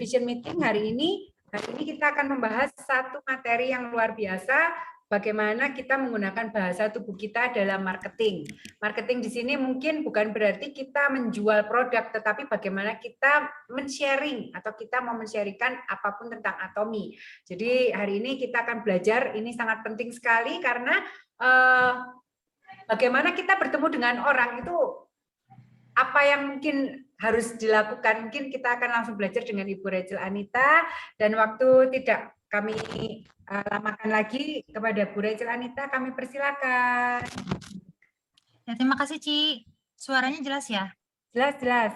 Vision Meeting hari ini kita akan membahas satu materi yang luar biasa, bagaimana kita menggunakan bahasa tubuh kita dalam marketing. Marketing di sini mungkin bukan berarti kita menjual produk, tetapi bagaimana kita men-sharing atau kita mau men-sharingkan apapun tentang Atomy. Jadi hari ini kita akan belajar, ini sangat penting sekali karena bagaimana kita bertemu dengan orang itu apa yang mungkin harus dilakukan. Mungkin kita akan langsung belajar dengan Ibu Rachel Anita, dan waktu tidak kami lamakan lagi kepada Bu Rachel Anita, kami persilakan. Ya, terima kasih Ci. Suaranya jelas ya? Jelas.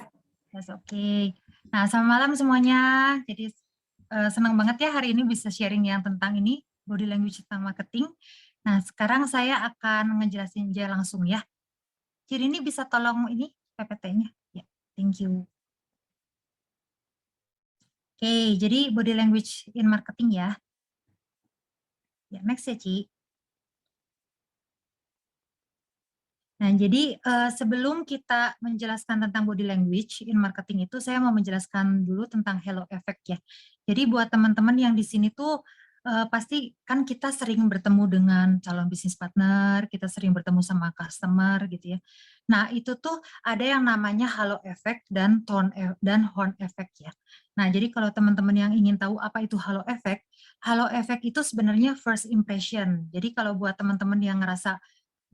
Yes, oke. Nah, selamat malam semuanya. Jadi senang banget ya hari ini bisa sharing yang tentang ini, body language tentang marketing. Nah, sekarang saya akan ngejelasin aja langsung ya. Jadi ini bisa tolong ini PPT-nya. Ya, thank you. Oke, jadi body language in marketing ya. Ya, next ya, Ci. Nah, jadi sebelum kita menjelaskan tentang body language in marketing itu, saya mau menjelaskan dulu tentang halo effect ya. Jadi buat teman-teman yang di sini tuh pasti kan kita sering bertemu dengan calon bisnis partner, kita sering bertemu sama customer gitu ya. Nah, itu tuh ada yang namanya halo effect dan horn effect ya. Nah, jadi kalau teman-teman yang ingin tahu apa itu halo effect itu sebenarnya first impression. Jadi kalau buat teman-teman yang ngerasa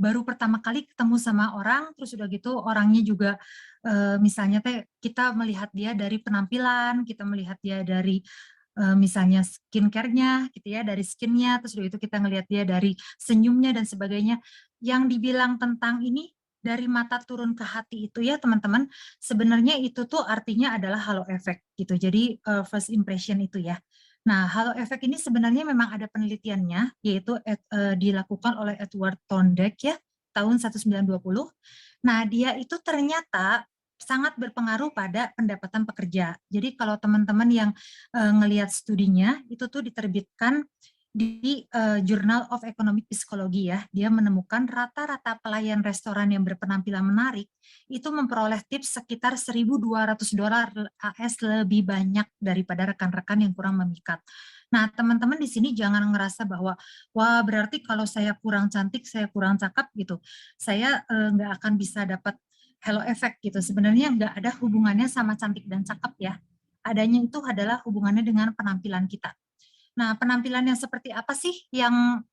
baru pertama kali ketemu sama orang, terus udah gitu orangnya juga misalnya kita melihat dia dari penampilan, kita melihat dia dari misalnya skincare-nya gitu ya, dari skin-nya, terus udah itu kita ngelihat dia dari senyumnya dan sebagainya. Yang dibilang tentang ini dari mata turun ke hati itu ya teman-teman, sebenarnya itu tuh artinya adalah halo effect gitu. Jadi first impression itu ya. Nah, halo effect ini sebenarnya memang ada penelitiannya, yaitu dilakukan oleh Edward Thorndike ya, tahun 1920. Nah, dia itu ternyata sangat berpengaruh pada pendapatan pekerja. Jadi kalau teman-teman yang ngelihat studinya, itu tuh diterbitkan di Journal of Economic Psychology ya. Dia menemukan rata-rata pelayan restoran yang berpenampilan menarik itu memperoleh tips sekitar $1.200 AS lebih banyak daripada rekan-rekan yang kurang memikat. Nah, teman-teman di sini jangan ngerasa bahwa wah berarti kalau saya kurang cantik, saya kurang cakep gitu, saya nggak akan bisa dapat halo effect gitu. Sebenarnya nggak ada hubungannya sama cantik dan cakep ya. Adanya itu adalah hubungannya dengan penampilan kita. Nah, penampilan yang seperti apa sih yang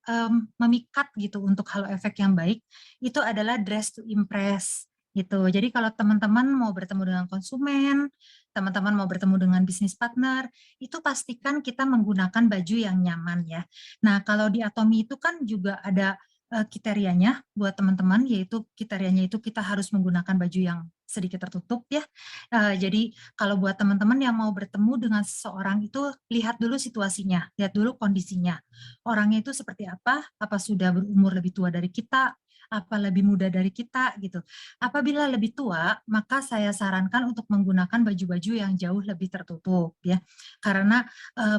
memikat gitu untuk halo effect yang baik? Itu adalah dress to impress gitu. Jadi kalau teman-teman mau bertemu dengan konsumen, teman-teman mau bertemu dengan bisnis partner, itu pastikan kita menggunakan baju yang nyaman ya. Nah, kalau di Atomy itu kan juga ada kriterianya buat teman-teman, yaitu kriterianya itu kita harus menggunakan baju yang sedikit tertutup ya. Jadi kalau buat teman-teman yang mau bertemu dengan seseorang itu lihat dulu situasinya, lihat dulu kondisinya. Orangnya itu seperti apa sudah berumur lebih tua dari kita, apa lebih muda dari kita gitu. Apabila lebih tua, maka saya sarankan untuk menggunakan baju-baju yang jauh lebih tertutup ya. Karena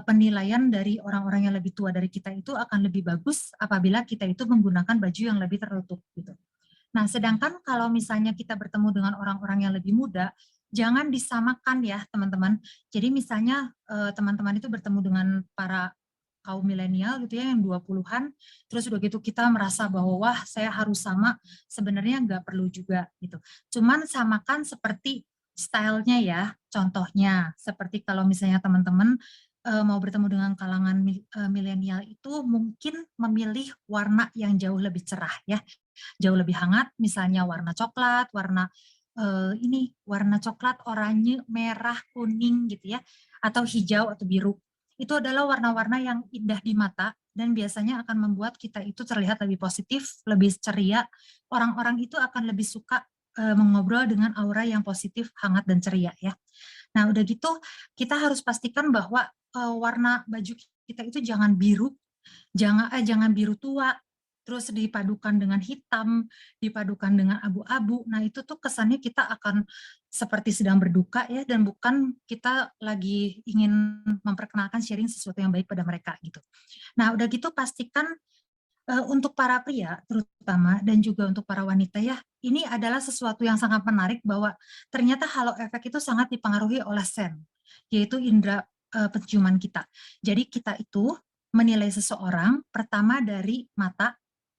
penilaian dari orang-orang yang lebih tua dari kita itu akan lebih bagus apabila kita itu menggunakan baju yang lebih tertutup gitu. Nah, sedangkan kalau misalnya kita bertemu dengan orang-orang yang lebih muda, jangan disamakan ya teman-teman. Jadi misalnya teman-teman itu bertemu dengan para kaum milenial gitu ya yang 20-an, terus udah gitu kita merasa bahwa wah saya harus sama, sebenarnya nggak perlu juga gitu. Cuman samakan seperti stylenya ya, contohnya seperti kalau misalnya teman-teman mau bertemu dengan kalangan milenial itu mungkin memilih warna yang jauh lebih cerah ya, jauh lebih hangat, misalnya warna coklat, warna coklat, oranye, merah, kuning gitu ya, atau hijau atau biru. Itu adalah warna-warna yang indah di mata dan biasanya akan membuat kita itu terlihat lebih positif, lebih ceria. Orang-orang itu akan lebih suka mengobrol dengan aura yang positif, hangat dan ceria ya. Nah, udah gitu kita harus pastikan bahwa warna baju kita itu jangan biru, jangan biru tua, terus dipadukan dengan hitam, dipadukan dengan abu-abu. Nah, itu tuh kesannya kita akan seperti sedang berduka ya, dan bukan kita lagi ingin memperkenalkan sharing sesuatu yang baik pada mereka gitu. Nah, udah gitu pastikan untuk para pria terutama dan juga untuk para wanita ya, ini adalah sesuatu yang sangat menarik bahwa ternyata halo effect itu sangat dipengaruhi oleh scent. yaitu indera penciuman kita. Jadi kita itu menilai seseorang pertama dari mata,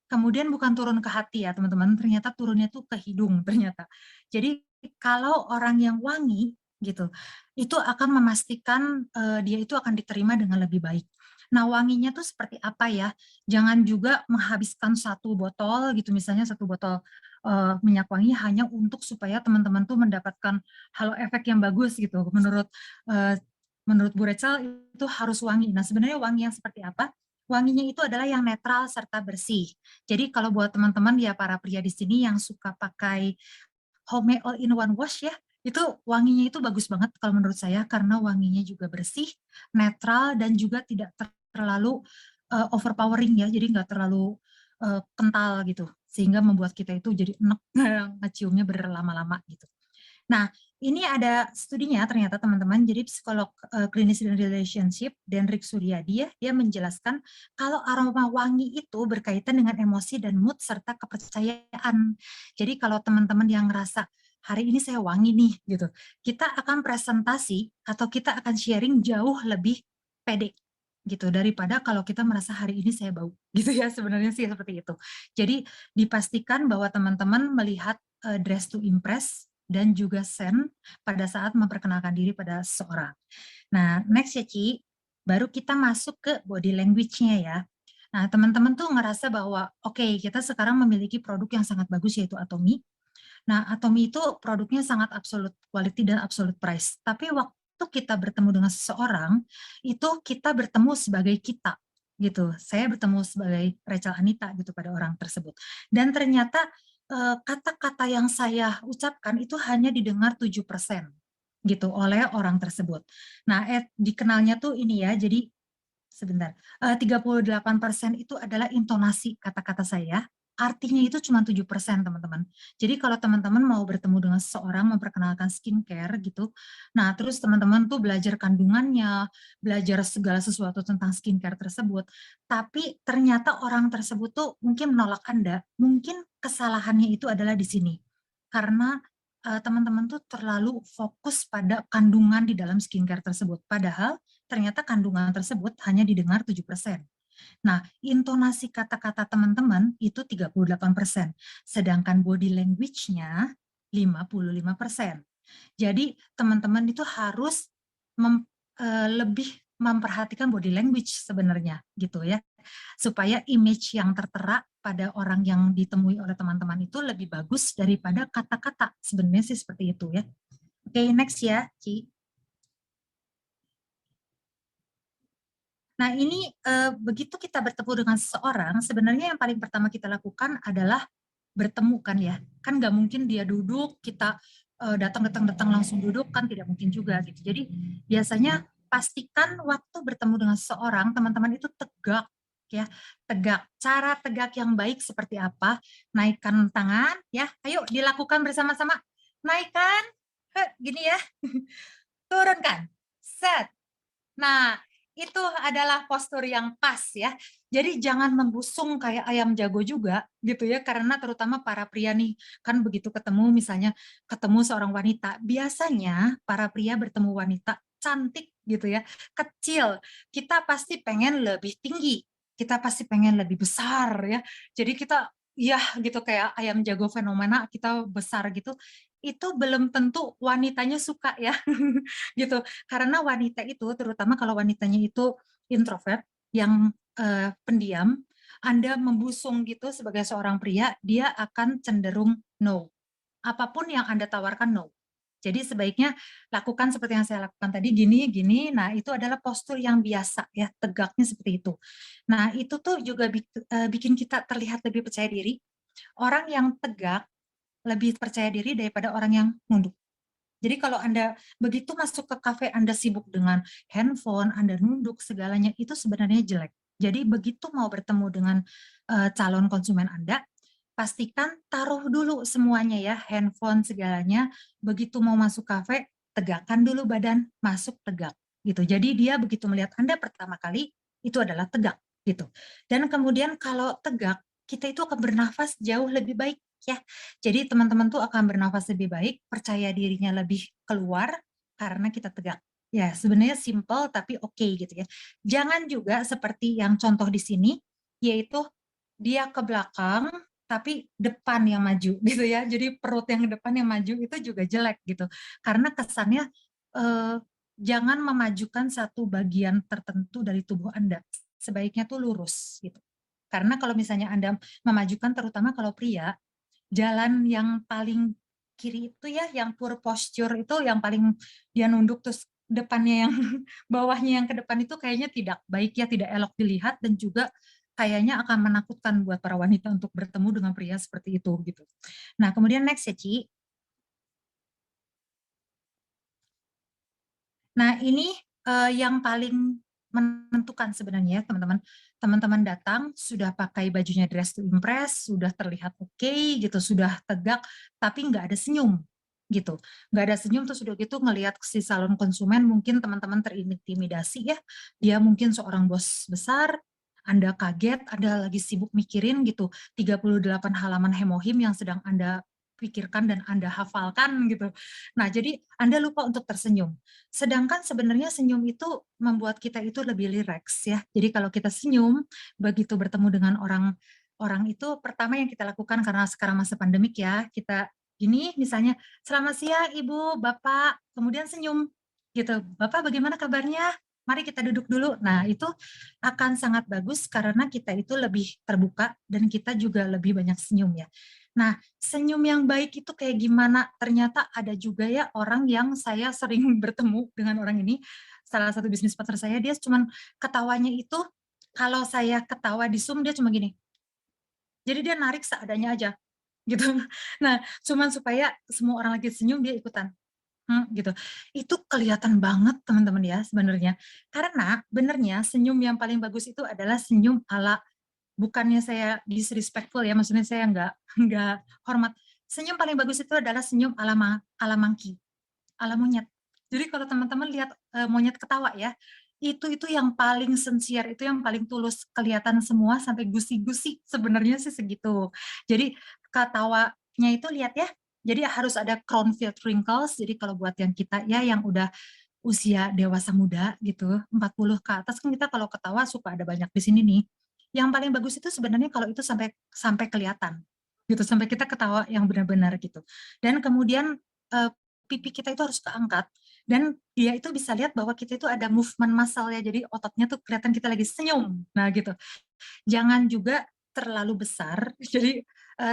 kemudian bukan turun ke hati ya teman-teman, ternyata turunnya tuh ke hidung ternyata. Jadi kalau orang yang wangi gitu, itu akan memastikan dia itu akan diterima dengan lebih baik. Nah, wanginya tuh seperti apa ya? Jangan juga menghabiskan satu botol gitu, misalnya satu botol minyak wangi hanya untuk supaya teman-teman tuh mendapatkan halo efek yang bagus gitu. Menurut Bu Rachel itu harus wangi. Nah, sebenarnya wangi yang seperti apa? Wanginya itu adalah yang netral serta bersih. Jadi kalau buat teman-teman ya para pria di sini yang suka pakai Home All in One Wash ya, itu wanginya itu bagus banget kalau menurut saya karena wanginya juga bersih, netral dan juga tidak terlalu overpowering ya, jadi nggak terlalu kental gitu, sehingga membuat kita itu jadi enek ngeciumnya berlama-lama gitu. Nah, ini ada studinya ternyata teman-teman, jadi psikolog klinis dan relationship, Denrik Suryadi ya, dia menjelaskan kalau aroma wangi itu berkaitan dengan emosi dan mood serta kepercayaan. Jadi kalau teman-teman yang ngerasa hari ini saya wangi nih gitu, kita akan presentasi atau kita akan sharing jauh lebih pede gitu daripada kalau kita merasa hari ini saya bau gitu ya, sebenarnya sih seperti itu. Jadi dipastikan bahwa teman-teman melihat dress to impress dan juga scent pada saat memperkenalkan diri pada seseorang. Nah, next ya Ci, baru kita masuk ke body language-nya ya. Nah, teman-teman tuh ngerasa bahwa oke, kita sekarang memiliki produk yang sangat bagus yaitu Atomy. Nah, Atomy itu produknya sangat absolute quality dan absolute price. Tapi waktu kita bertemu dengan seseorang, itu kita bertemu sebagai kita gitu. Saya bertemu sebagai Rachel Anita gitu pada orang tersebut. Dan ternyata kata-kata yang saya ucapkan itu hanya didengar 7% gitu oleh orang tersebut. Nah, dikenalnya tuh ini ya, jadi sebentar, 38% itu adalah intonasi kata-kata saya, artinya itu cuma 7% teman-teman. Jadi kalau teman-teman mau bertemu dengan seseorang memperkenalkan skincare gitu, nah terus teman-teman tuh belajar kandungannya, belajar segala sesuatu tentang skincare tersebut, tapi ternyata orang tersebut tuh mungkin menolak Anda, mungkin kesalahannya itu adalah di sini. Karena teman-teman tuh terlalu fokus pada kandungan di dalam skincare tersebut. Padahal ternyata kandungan tersebut hanya didengar 7%. Nah, intonasi kata-kata teman-teman itu 38%, sedangkan body language-nya 55%. Jadi teman-teman itu harus lebih memperhatikan body language sebenarnya gitu ya, supaya image yang tertera pada orang yang ditemui oleh teman-teman itu lebih bagus daripada kata-kata, sebenarnya sih seperti itu ya. Oke, next ya, Ci. Nah ini begitu kita bertemu dengan seseorang, sebenarnya yang paling pertama kita lakukan adalah bertemu kan ya. Kan nggak mungkin dia duduk, kita datang langsung duduk, kan tidak mungkin juga gitu. Jadi biasanya pastikan waktu bertemu dengan seseorang, teman-teman itu tegak ya, tegak. Cara tegak yang baik seperti apa? Naikkan tangan ya, ayo dilakukan bersama-sama. Naikkan, gini ya, turunkan, set. Nah, itu adalah postur yang pas ya. Jadi jangan membusung kayak ayam jago juga gitu ya, karena terutama para pria nih, kan begitu ketemu misalnya ketemu seorang wanita, biasanya para pria bertemu wanita cantik gitu ya, kecil, kita pasti pengen lebih tinggi, kita pasti pengen lebih besar ya. Jadi kita ya gitu kayak ayam jago fenomena, kita besar gitu, itu belum tentu wanitanya suka ya gitu. Karena wanita itu, terutama kalau wanitanya itu introvert, yang pendiam, Anda membusung gitu sebagai seorang pria, dia akan cenderung no. Apapun yang Anda tawarkan no. Jadi sebaiknya lakukan seperti yang saya lakukan tadi, gini, gini. Nah, itu adalah postur yang biasa ya, tegaknya seperti itu. Nah, itu tuh juga bikin kita terlihat lebih percaya diri. Orang yang tegak lebih percaya diri daripada orang yang nunduk. Jadi kalau Anda begitu masuk ke kafe, Anda sibuk dengan handphone, Anda nunduk, segalanya itu sebenarnya jelek. Jadi begitu mau bertemu dengan calon konsumen Anda, pastikan taruh dulu semuanya ya, handphone segalanya. Begitu mau masuk kafe, tegakkan dulu badan, masuk tegak gitu. Jadi dia begitu melihat Anda pertama kali itu adalah tegak gitu. Dan kemudian kalau tegak, kita itu akan bernafas jauh lebih baik ya. Jadi teman-teman tuh akan bernafas lebih baik, percaya dirinya lebih keluar karena kita tegak Ya, sebenarnya simple tapi oke gitu ya. Jangan juga seperti yang contoh di sini, yaitu dia ke belakang tapi depan yang maju gitu ya. Jadi perut yang depan yang maju itu juga jelek gitu. Karena kesannya eh, jangan memajukan satu bagian tertentu dari tubuh Anda. Sebaiknya tuh lurus gitu. Karena kalau misalnya Anda memajukan, terutama kalau pria, jalan yang paling kiri itu ya, yang poor posture itu yang paling dia nunduk terus depannya yang bawahnya yang ke depan itu kayaknya tidak baik ya, tidak elok dilihat dan juga kayaknya akan menakutkan buat para wanita untuk bertemu dengan pria seperti itu gitu. Nah, kemudian next ya, Ci. Nah, ini yang paling menentukan sebenarnya ya, teman-teman. Teman-teman datang sudah pakai bajunya dress to impress, sudah terlihat oke gitu, sudah tegak, tapi nggak ada senyum gitu. Nggak ada senyum terus udah gitu ngelihat si salon konsumen, mungkin teman-teman terintimidasi ya. Dia mungkin seorang bos besar, Anda kaget, Anda lagi sibuk mikirin gitu, 38 halaman hemohim yang sedang Anda pikirkan dan Anda hafalkan gitu. Nah, jadi Anda lupa untuk tersenyum. Sedangkan sebenarnya senyum itu membuat kita itu lebih rileks ya. Jadi kalau kita senyum, begitu bertemu dengan orang orang itu pertama yang kita lakukan karena sekarang masa pandemik ya, kita gini misalnya, "Selamat siang Ibu, Bapak," kemudian senyum gitu, "Bapak bagaimana kabarnya? Mari kita duduk dulu." Nah, itu akan sangat bagus karena kita itu lebih terbuka dan kita juga lebih banyak senyum ya. Nah, senyum yang baik itu kayak gimana? Ternyata ada juga ya orang yang saya sering bertemu dengan orang ini, salah satu bisnis partner saya, dia cuman ketawanya itu, kalau saya ketawa di Zoom dia cuma gini, jadi dia narik seadanya aja, gitu. Nah, cuman supaya semua orang lagi senyum dia ikutan, gitu. Itu kelihatan banget teman-teman ya sebenarnya. Karena benernya senyum yang paling bagus itu adalah senyum ala, bukannya saya disrespectful ya, maksudnya saya nggak hormat. Senyum paling bagus itu adalah senyum ala monkey, ala monyet. Jadi kalau teman-teman lihat, monyet ketawa ya, itu yang paling sincere, itu yang paling tulus, kelihatan semua sampai gusi-gusi, sebenarnya sih segitu. Jadi ketawanya itu lihat ya, jadi harus ada crown filled wrinkles, jadi kalau buat yang kita ya yang udah usia dewasa muda gitu, 40 ke atas kan kita kalau ketawa suka ada banyak di sini nih. Yang paling bagus itu sebenarnya kalau itu sampai sampai kelihatan gitu, sampai kita ketawa yang benar-benar gitu. Dan kemudian eee, pipi kita itu harus keangkat dan dia itu bisa lihat bahwa kita itu ada movement muscle ya, jadi ototnya tuh kelihatan kita lagi senyum. Nah gitu. Jangan juga terlalu besar, jadi,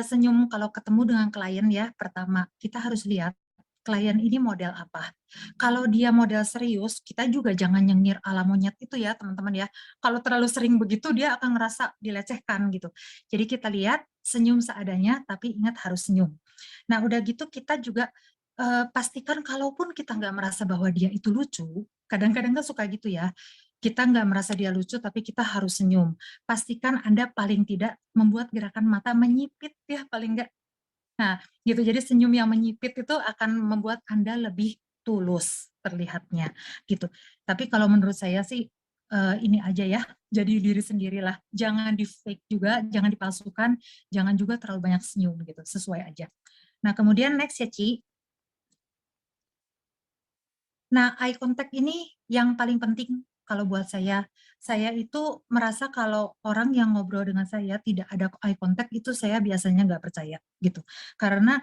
senyum kalau ketemu dengan klien ya, pertama kita harus lihat klien ini model apa. Kalau dia model serius, kita juga jangan nyengir ala monyet itu ya teman-teman ya. Kalau terlalu sering begitu dia akan ngerasa dilecehkan gitu. Jadi kita lihat senyum seadanya, tapi ingat harus senyum. Nah udah gitu kita juga, pastikan kalaupun kita nggak merasa bahwa dia itu lucu, kadang-kadang kan suka gitu ya, kita nggak merasa dia lucu tapi kita harus senyum. Pastikan Anda paling tidak membuat gerakan mata menyipit ya paling nggak. Nah, gitu. Jadi senyum yang menyipit itu akan membuat Anda lebih tulus terlihatnya, gitu. Tapi kalau menurut saya sih, ini aja ya, jadi diri sendirilah. Jangan di-fake juga, jangan dipalsukan, jangan juga terlalu banyak senyum gitu, sesuai aja. Nah, kemudian next ya, Ci. Nah, eye contact ini yang paling penting kalau buat saya. Saya itu merasa kalau orang yang ngobrol dengan saya tidak ada eye contact itu saya biasanya nggak percaya gitu. Karena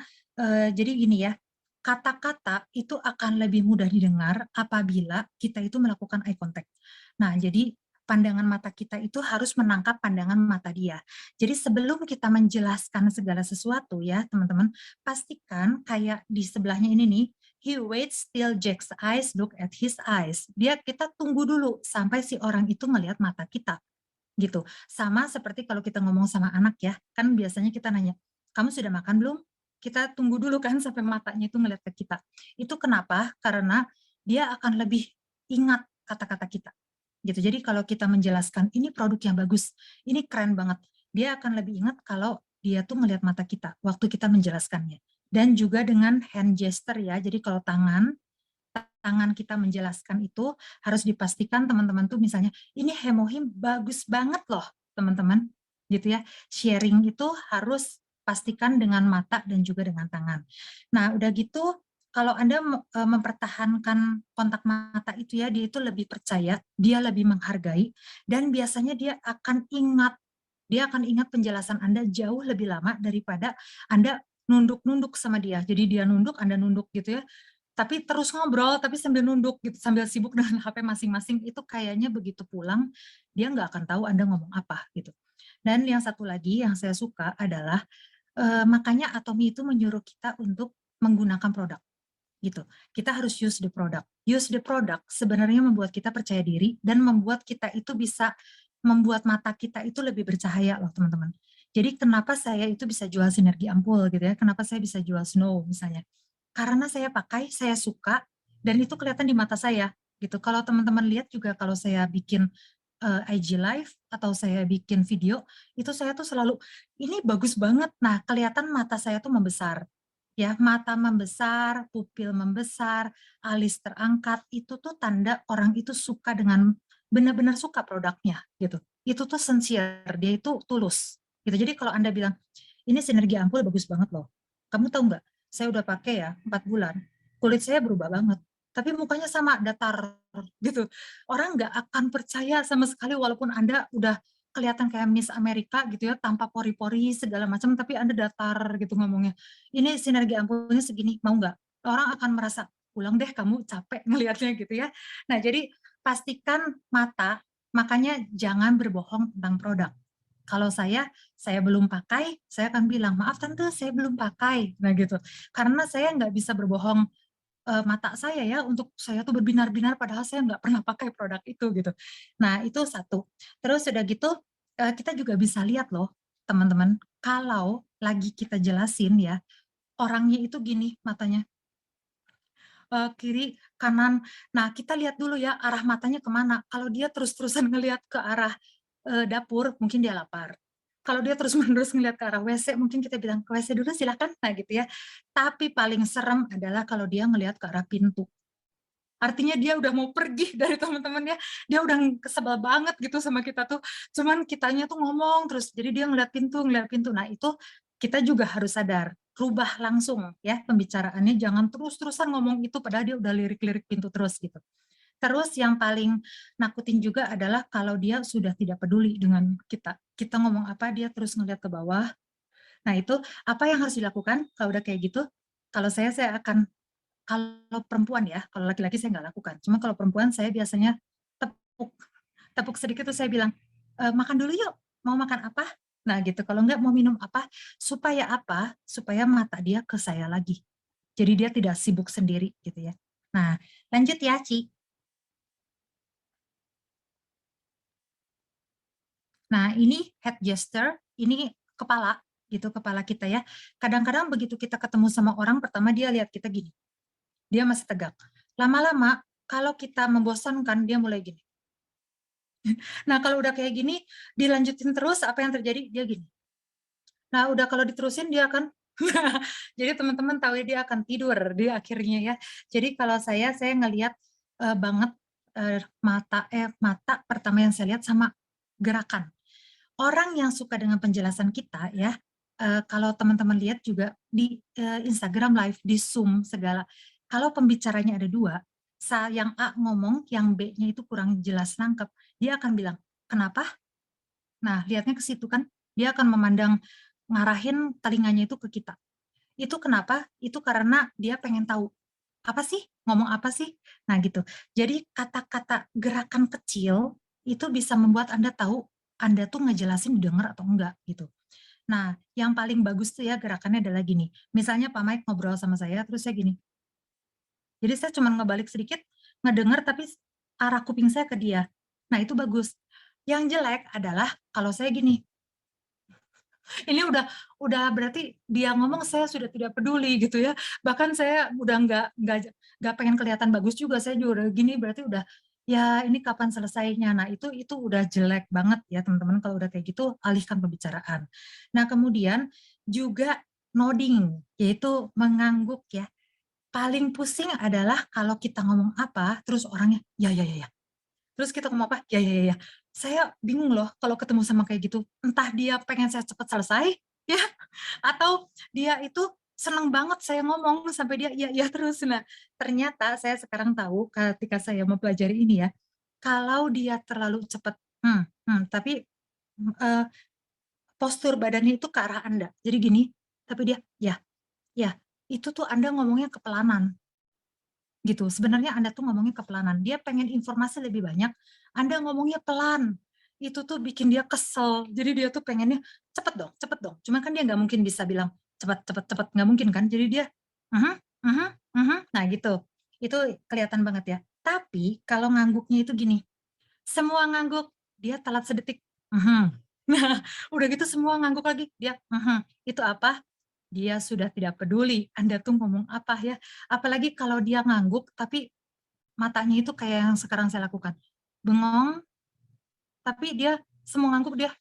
jadi gini ya, kata-kata itu akan lebih mudah didengar apabila kita itu melakukan eye contact. Nah, jadi pandangan mata kita itu harus menangkap pandangan mata dia. Jadi sebelum kita menjelaskan segala sesuatu ya teman-teman, pastikan kayak di sebelahnya ini nih, he waits till Jack's eyes look at his eyes. Kita tunggu dulu sampai si orang itu melihat mata kita, gitu. Sama seperti kalau kita ngomong sama anak ya, kan biasanya kita nanya, "Kamu sudah makan belum?" Kita tunggu dulu kan sampai matanya itu ngelihat ke kita. Itu kenapa? Karena dia akan lebih ingat kata-kata kita, gitu. Jadi kalau kita menjelaskan, "Ini produk yang bagus, ini keren banget." Dia akan lebih ingat kalau dia tuh ngelihat mata kita waktu kita menjelaskannya. Dan juga dengan hand gesture ya, jadi kalau tangan kita menjelaskan itu harus dipastikan teman-teman tuh misalnya, "Ini hemohim bagus banget loh teman-teman," gitu ya. Sharing itu harus pastikan dengan mata dan juga dengan tangan. Nah udah gitu, kalau Anda mempertahankan kontak mata itu ya, dia itu lebih percaya, dia lebih menghargai, dan biasanya dia akan ingat penjelasan Anda jauh lebih lama daripada Anda nunduk-nunduk sama dia. Jadi dia nunduk, Anda nunduk gitu ya, tapi terus ngobrol, tapi sambil nunduk gitu, sambil sibuk dengan HP masing-masing, itu kayaknya begitu pulang, dia nggak akan tahu Anda ngomong apa gitu. Dan yang satu lagi yang saya suka adalah, makanya Atomi itu menyuruh kita untuk menggunakan produk. Gitu. Kita harus use the product. Use the product sebenarnya membuat kita percaya diri dan membuat kita itu bisa membuat mata kita itu lebih bercahaya loh teman-teman. Jadi kenapa saya itu bisa jual sinergi ampul gitu ya, kenapa saya bisa jual snow misalnya. Karena saya pakai, saya suka, dan itu kelihatan di mata saya gitu. Kalau teman-teman lihat juga kalau saya bikin IG live atau saya bikin video, itu saya tuh selalu, ini bagus banget. Nah, kelihatan mata saya tuh membesar. Ya, mata membesar, pupil membesar, alis terangkat, itu tuh tanda orang itu suka dengan benar-benar suka produknya gitu. Itu tuh sincere, dia itu tulus. Gitu. Jadi kalau Anda bilang, ini sinergi ampul bagus banget loh. Kamu tahu nggak? Saya udah pakai ya 4 bulan. Kulit saya berubah banget. Tapi mukanya sama datar gitu. Orang nggak akan percaya sama sekali walaupun Anda udah kelihatan kayak Miss Amerika gitu ya, tanpa pori-pori segala macam, tapi Anda datar gitu ngomongnya. Ini sinergi ampulnya segini, mau nggak? Orang akan merasa, pulang deh kamu capek ngelihatnya gitu ya. Nah jadi pastikan mata, makanya jangan berbohong tentang produk. Kalau saya belum pakai, saya akan bilang, maaf tante, saya belum pakai. Nah gitu, karena saya nggak bisa berbohong mata saya ya, untuk saya tuh berbinar-binar padahal saya nggak pernah pakai produk itu gitu. Nah itu satu. Terus udah gitu, kita juga bisa lihat loh teman-teman, kalau lagi kita jelasin ya, orangnya itu gini matanya, kiri, kanan. Nah kita lihat dulu ya arah matanya kemana. Kalau dia terus-terusan ngelihat ke arah dapur, mungkin dia lapar. Kalau dia terus-menerus ngelihat ke arah WC, mungkin kita bilang, "Ke WC dulu silahkan," nah gitu ya. Tapi paling serem adalah kalau dia ngelihat ke arah pintu. Artinya dia udah mau pergi dari teman-temannya, dia udah sebel banget gitu sama kita tuh, cuman kitanya tuh ngomong terus, jadi dia ngeliat pintu. Nah itu kita juga harus sadar, rubah langsung ya pembicaraannya, jangan terus-terusan ngomong itu padahal dia udah lirik-lirik pintu terus gitu. Terus yang paling nakutin juga adalah kalau dia sudah tidak peduli dengan kita. Kita ngomong apa, dia terus ngeliat ke bawah. Nah itu apa yang harus dilakukan kalau udah kayak gitu? Kalau saya akan, kalau perempuan ya, kalau laki-laki saya nggak lakukan. Cuma kalau perempuan saya biasanya tepuk tepuk sedikit terus saya bilang, "Makan dulu yuk, mau makan apa?" Nah gitu, kalau enggak mau minum apa, supaya apa? Supaya mata dia ke saya lagi. Jadi dia tidak sibuk sendiri gitu ya. Nah, lanjut ya, Ci. Nah, ini head gesture, ini kepala gitu, kepala kita ya. Kadang-kadang begitu kita ketemu sama orang, pertama dia lihat kita gini, dia masih tegak. Lama-lama kalau kita membosankan, dia mulai gini. Nah, kalau udah kayak gini, dilanjutin terus, apa yang terjadi? Dia gini. Nah, udah kalau diterusin dia akan jadi teman-teman tahu ya, dia akan tidur di akhirnya ya. Jadi kalau saya ngelihat banget mata pertama yang saya lihat sama gerakan. Orang yang suka dengan penjelasan kita ya, kalau teman-teman lihat juga di Instagram Live, di Zoom segala, kalau pembicaranya ada 2, yang A ngomong, yang B-nya itu kurang jelas nangkep, dia akan bilang, "Kenapa?" Nah, lihatnya ke situ kan, dia akan memandang, ngarahin telinganya itu ke kita. Itu kenapa? Itu karena dia pengen tahu, "Apa sih? Ngomong apa sih?" Nah gitu. Jadi kata-kata gerakan kecil, itu bisa membuat Anda tahu, Anda tuh ngejelasin didengar atau enggak, gitu. Nah, yang paling bagus tuh ya gerakannya adalah gini, misalnya Pak Mike ngobrol sama saya, terus saya gini. Jadi saya cuma ngebalik sedikit, ngedenger tapi arah kuping saya ke dia. Nah itu bagus. Yang jelek adalah kalau saya gini, ini udah berarti dia ngomong saya sudah tidak peduli gitu ya. Bahkan saya udah nggak pengen kelihatan bagus juga, saya juga udah gini berarti udah, ya ini kapan selesainya. Nah itu udah jelek banget ya teman-teman, kalau udah kayak gitu alihkan pembicaraan. Nah kemudian juga nodding, yaitu mengangguk ya. Paling pusing adalah kalau kita ngomong apa, terus orangnya, "Ya ya ya ya." Terus kita ngomong apa, "Ya ya ya ya." Saya bingung loh kalau ketemu sama kayak gitu, entah dia pengen saya cepat selesai, ya, atau dia itu seneng banget saya ngomong sampai dia iya terus. Nah, ternyata saya sekarang tahu ketika saya mempelajari ini ya, kalau dia terlalu cepat, tapi, eee, postur badannya itu ke arah Anda. Jadi gini, tapi dia, "Ya, ya," itu tuh Anda ngomongnya kepelanan, gitu. Sebenarnya Anda tuh ngomongnya kepelanan. Dia pengen informasi lebih banyak, Anda ngomongnya pelan. Itu tuh bikin dia kesel. Jadi dia tuh pengennya, "Cepet dong cepet dong." Cuma kan dia nggak mungkin bisa bilang, "Cepet cepet cepet," nggak mungkin kan. Jadi dia, "Mhm mhm mhm." Nah gitu. Itu kelihatan banget ya. Tapi kalau ngangguknya itu gini, semua ngangguk, dia telat sedetik, "Mhm." Nah, udah gitu semua ngangguk lagi, dia, "Mhm." Itu apa? Dia sudah tidak peduli Anda tuh ngomong apa ya. Apalagi kalau dia ngangguk, tapi matanya itu kayak yang sekarang saya lakukan, bengong, tapi dia semua ngangguk dia.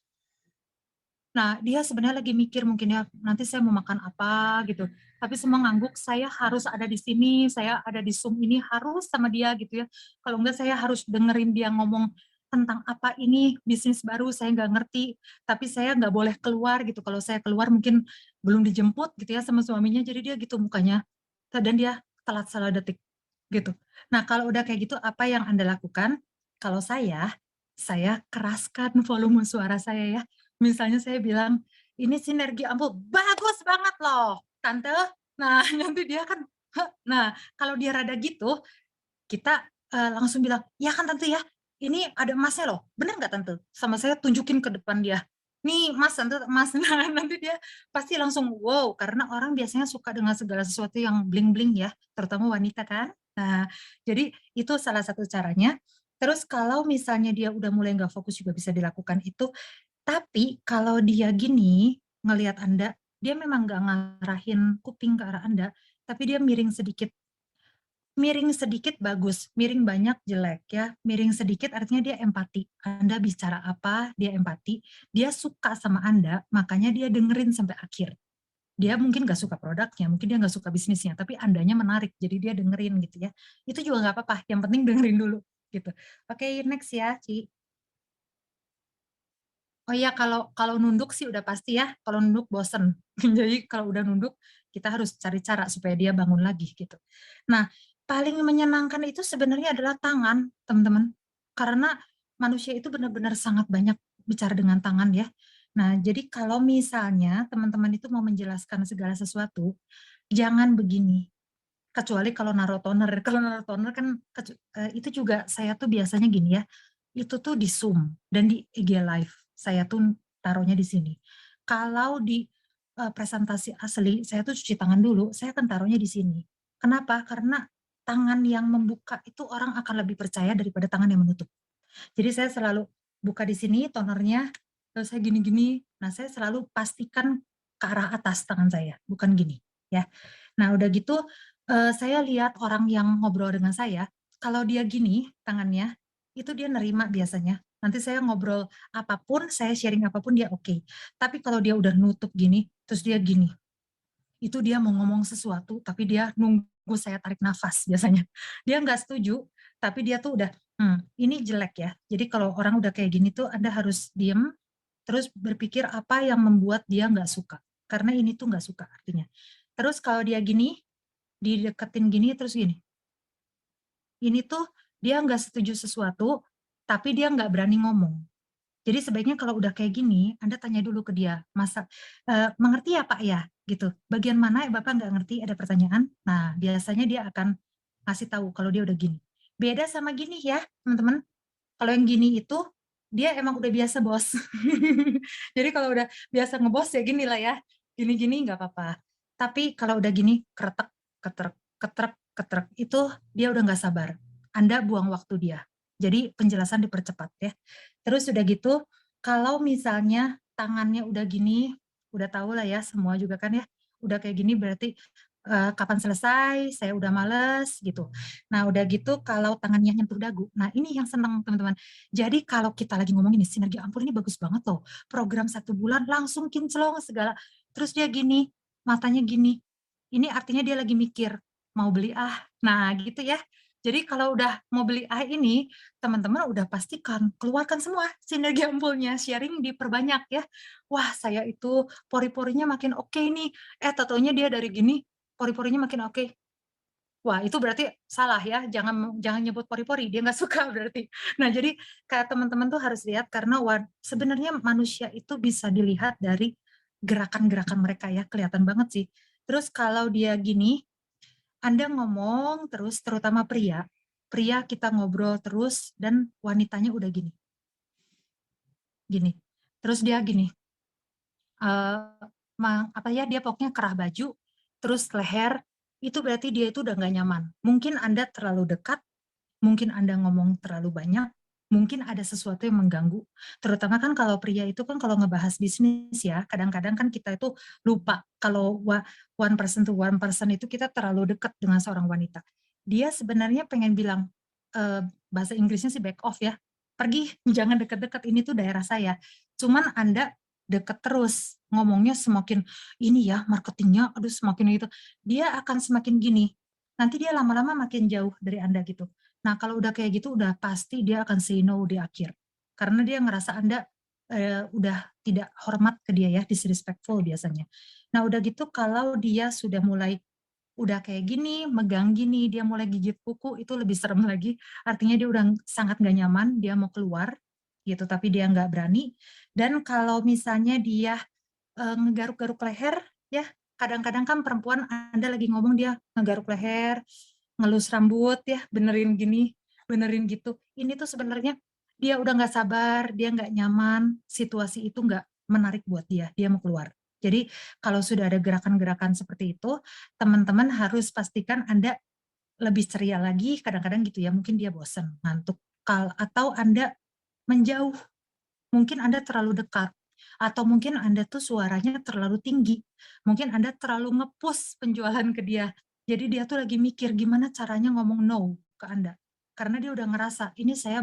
Nah, dia sebenarnya lagi mikir mungkin ya, nanti saya mau makan apa gitu, tapi semua ngangguk, saya harus ada di sini, saya ada di Zoom ini harus sama dia gitu ya. Kalau enggak saya harus dengerin dia ngomong tentang apa ini, bisnis baru saya nggak ngerti, tapi saya nggak boleh keluar gitu, kalau saya keluar mungkin belum dijemput gitu ya sama suaminya, jadi dia gitu mukanya, dan dia telat salah detik, gitu. Nah, kalau udah kayak gitu apa yang Anda lakukan? Kalau saya keraskan volume suara saya ya. Misalnya saya bilang, "Ini sinergi ampul bagus banget loh, Tante." Nah, nanti dia kan, nah, kalau dia rada gitu, kita, langsung bilang, "Ya kan Tante ya, ini ada emasnya loh, bener nggak Tante?" Sama saya tunjukin ke depan dia, "Nih Mas, Tante emas." Nah, nanti dia pasti langsung wow, karena orang biasanya suka dengan segala sesuatu yang bling-bling ya, terutama wanita kan. Nah, jadi itu salah satu caranya. Terus kalau misalnya dia udah mulai nggak fokus juga bisa dilakukan itu, tapi kalau dia gini, ngelihat Anda, dia memang nggak ngarahin kuping ke arah Anda, tapi dia miring sedikit bagus, miring banyak jelek ya, miring sedikit artinya dia empati. Anda bicara apa, dia empati, dia suka sama Anda, makanya dia dengerin sampai akhir. Dia mungkin nggak suka produknya, mungkin dia nggak suka bisnisnya, tapi Andanya menarik, jadi dia dengerin gitu ya. Itu juga nggak apa-apa, yang penting dengerin dulu, gitu. Oke, next ya, Ci. Oh iya, kalau kalau nunduk sih udah pasti ya, kalau nunduk bosen. Jadi kalau udah nunduk, kita harus cari cara supaya dia bangun lagi gitu. Nah, paling menyenangkan itu sebenarnya adalah tangan, teman-teman. Karena manusia itu benar-benar sangat banyak bicara dengan tangan ya. Nah, jadi kalau misalnya teman-teman itu mau menjelaskan segala sesuatu, jangan begini, kecuali kalau naruh toner. Kalau naruh toner kan itu juga saya tuh biasanya gini ya, itu tuh di Zoom dan di IG Live, saya tuh taruhnya di sini. Kalau di, presentasi asli, saya tuh cuci tangan dulu, saya akan taruhnya di sini. Kenapa? Karena tangan yang membuka itu orang akan lebih percaya daripada tangan yang menutup. Jadi saya selalu buka di sini tonernya, terus saya gini-gini, nah saya selalu pastikan ke arah atas tangan saya, bukan gini, ya. Nah udah gitu, saya lihat orang yang ngobrol dengan saya, kalau dia gini tangannya, itu dia nerima biasanya. Nanti saya ngobrol apapun, saya sharing apapun dia oke. Tapi kalau dia udah nutup gini, terus dia gini, itu dia mau ngomong sesuatu, tapi dia nunggu saya tarik nafas biasanya. Dia nggak setuju, tapi dia tuh udah, ini jelek ya. Jadi kalau orang udah kayak gini tuh Anda harus diem, terus berpikir apa yang membuat dia nggak suka. Karena ini tuh nggak suka artinya. Terus kalau dia gini, dideketin gini terus gini, ini tuh dia nggak setuju sesuatu, tapi dia nggak berani ngomong. Jadi sebaiknya kalau udah kayak gini, Anda tanya dulu ke dia, "Mengerti ya Pak ya?" Gitu. "Bagian mana ya Bapak nggak ngerti?" Ada pertanyaan. Nah, biasanya dia akan ngasih tahu kalau dia udah gini. Beda sama gini ya, teman-teman. Kalau yang gini itu, dia emang udah biasa bos. Jadi kalau udah biasa ngebos ya ginilah ya, gini-gini nggak apa-apa. Tapi kalau udah gini, kretek, ketrek, ketrek, ketrek, itu dia udah nggak sabar. Anda buang waktu dia. Jadi penjelasan dipercepat ya. Terus udah gitu, kalau misalnya tangannya udah gini, udah tahu lah ya semua juga kan ya, udah kayak gini berarti, kapan selesai, saya udah males gitu. Nah udah gitu kalau tangannya nyentuh dagu, nah ini yang seneng teman-teman. Jadi kalau kita lagi ngomong ini, sinergi ampul ini bagus banget loh, program 1 bulan langsung kinclong segala, terus dia gini, matanya gini, ini artinya dia lagi mikir, "Mau beli ah." Nah gitu ya. Jadi kalau udah mau beli A ini, teman-teman udah pastikan keluarkan semua sinergi ampulnya, sharing diperbanyak ya. Wah, saya itu pori-porinya makin oke nih. Tau-taunya dia dari gini, pori-porinya makin oke. Wah, itu berarti salah ya, jangan jangan nyebut pori-pori, dia nggak suka berarti. Nah, jadi kayak teman-teman tuh harus lihat karena sebenarnya manusia itu bisa dilihat dari gerakan-gerakan mereka ya, kelihatan banget sih. Terus kalau dia gini, Anda ngomong terus, terutama pria, pria kita ngobrol terus dan wanitanya udah gini, gini. Terus dia gini, eee, apa ya, dia pokoknya kerah baju, terus leher, itu berarti dia itu udah nggak nyaman. Mungkin Anda terlalu dekat, mungkin Anda ngomong terlalu banyak, mungkin ada sesuatu yang mengganggu. Terutama kan kalau pria itu kan kalau ngebahas bisnis ya, kadang-kadang kan kita itu lupa kalau one person to one person itu kita terlalu dekat dengan seorang wanita. Dia sebenarnya pengen bilang, bahasa Inggrisnya sih back off ya, "Pergi, jangan deket-deket, ini tuh daerah saya." Cuman Anda deket terus, ngomongnya semakin, "Ini ya marketingnya, aduh semakin itu." Dia akan semakin gini, nanti dia lama-lama makin jauh dari Anda gitu. Nah, kalau udah kayak gitu udah pasti dia akan say no di akhir. Karena dia ngerasa Anda, udah tidak hormat ke dia ya, disrespectful biasanya. Nah, udah gitu kalau dia sudah mulai udah kayak gini, megang gini, dia mulai gigit kuku, itu lebih serem lagi. Artinya dia udah sangat nggak nyaman, dia mau keluar gitu, tapi dia nggak berani. Dan kalau misalnya dia, ngegaruk-garuk leher ya, kadang-kadang kan perempuan Anda lagi ngomong dia ngegaruk leher, ngelus rambut ya, benerin gini, benerin gitu. Ini tuh sebenarnya dia udah nggak sabar, dia nggak nyaman, situasi itu nggak menarik buat dia mau keluar. Jadi kalau sudah ada gerakan-gerakan seperti itu, teman-teman harus pastikan Anda lebih ceria lagi, kadang-kadang gitu ya, mungkin dia bosan, ngantuk, atau Anda menjauh, mungkin Anda terlalu dekat, atau mungkin Anda tuh suaranya terlalu tinggi, mungkin Anda terlalu nge-push penjualan ke dia. Jadi dia tuh lagi mikir gimana caranya ngomong no ke Anda. Karena dia udah ngerasa, ini saya